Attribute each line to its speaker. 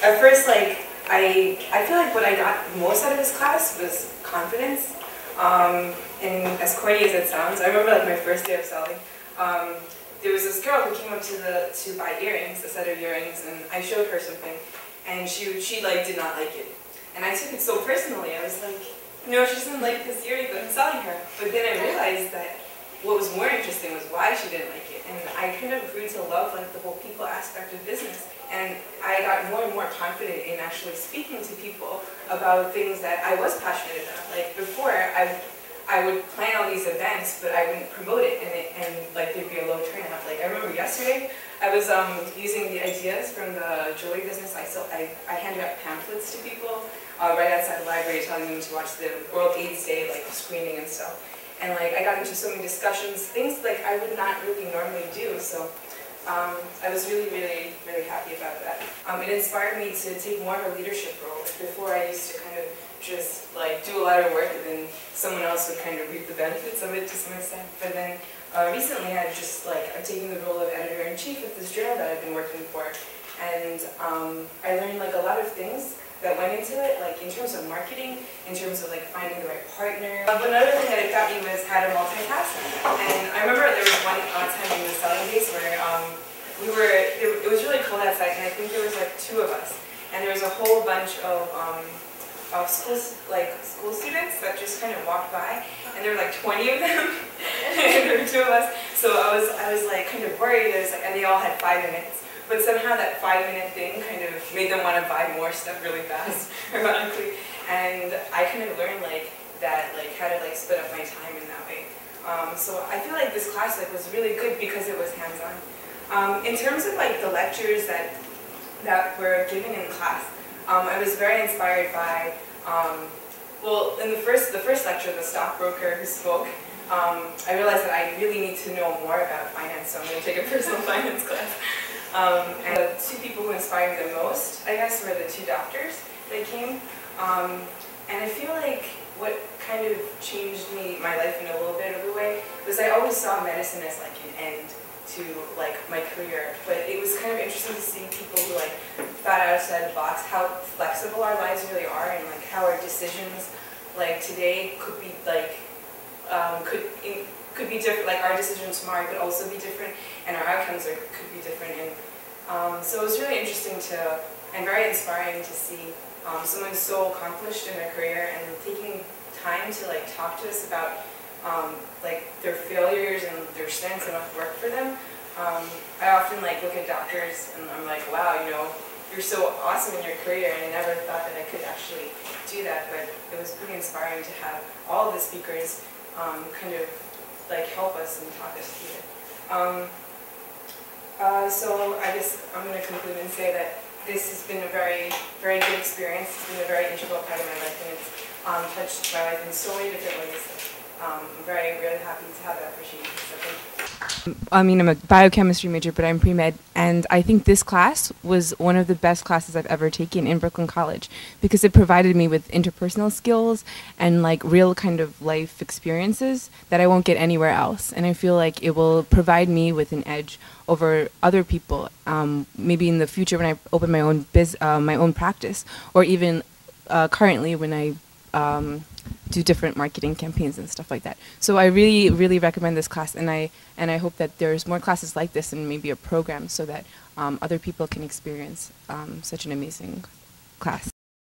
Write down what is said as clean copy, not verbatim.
Speaker 1: At first, I feel like what I got most out of this class was confidence. And as corny as it sounds, I remember my first day of selling. There was this girl who came up to buy earrings, a set of earrings, and I showed her something, and she did not like it. And I took it so personally. I was like, no, she doesn't like this earring that I'm selling her. But then I realized that what was more interesting was why she didn't like it. And I kind of grew to love the whole people aspect of business. And I got more and more confident in actually speaking to people about things that I was passionate about. Before, I would plan all these events, but I wouldn't promote it, and there'd be a low turnout. I remember yesterday, I was using the ideas from the jewelry business. I handed out pamphlets to people right outside the library, telling them to watch the World AIDS Day screening and stuff. And I got into so many discussions, things I would not really normally do. So I was really, really, really happy about that. It inspired me to take more of a leadership role. Before, I used to kind of just do a lot of work, and then someone else would kind of reap the benefits of it to some extent. But then recently, I'm taking the role of editor-in-chief of this journal that I've been working for, and I learned a lot of things that went into it, in terms of marketing, in terms of finding the right partner. But another thing that it got me was how to multitask. And I remember there was one time in the selling days where it was really cold outside, and I think there was 2 of us, and there was a whole bunch of school students that just kind of walked by, and there were 20 of them, and there were 2 of us. So I was kind of worried. And they all had 5 minutes. But somehow that 5-minute thing kind of made them want to buy more stuff really fast, ironically. And I kind of learned that, how to split up my time in that way. So I feel this class was really good because it was hands-on. In terms of the lectures that were given in class, I was very inspired by, well, in the first lecture, the stockbroker who spoke, I realized that I really need to know more about finance, so I'm going to take a personal finance class. And the 2 people who inspired me the most, I guess, were the 2 doctors that came. And I feel what kind of changed my life in a little bit of a way was I always saw medicine as an end to my career. But it was kind of interesting to see people who thought outside the box, how flexible our lives really are, and how our decisions today could be could be different, our decisions tomorrow could also be different, and our outcomes could be different. And so it was really interesting and very inspiring to see someone so accomplished in their career and taking time to talk to us about their failures and their strengths and what worked for them. I often look at doctors and I'm wow, you're so awesome in your career, and I never thought that I could actually do that. But it was pretty inspiring to have all of the speakers kind of help us and talk us through it. So I guess I'm going to conclude and say that this has been a very, very good experience. It's been a very integral part of my life, and it's touched my life in so many different ways. I'm very, really happy to have that opportunity. So thank you.
Speaker 2: I'm a biochemistry major, but I'm pre-med, and I think this class was one of the best classes I've ever taken in Brooklyn College because it provided me with interpersonal skills and real kind of life experiences that I won't get anywhere else. And I feel it will provide me with an edge over other people, maybe in the future when I open my own practice, or even currently when I do different marketing campaigns and stuff like that. So I really, really recommend this class, and I hope that there's more classes like this and maybe a program so that other people can experience such an amazing class.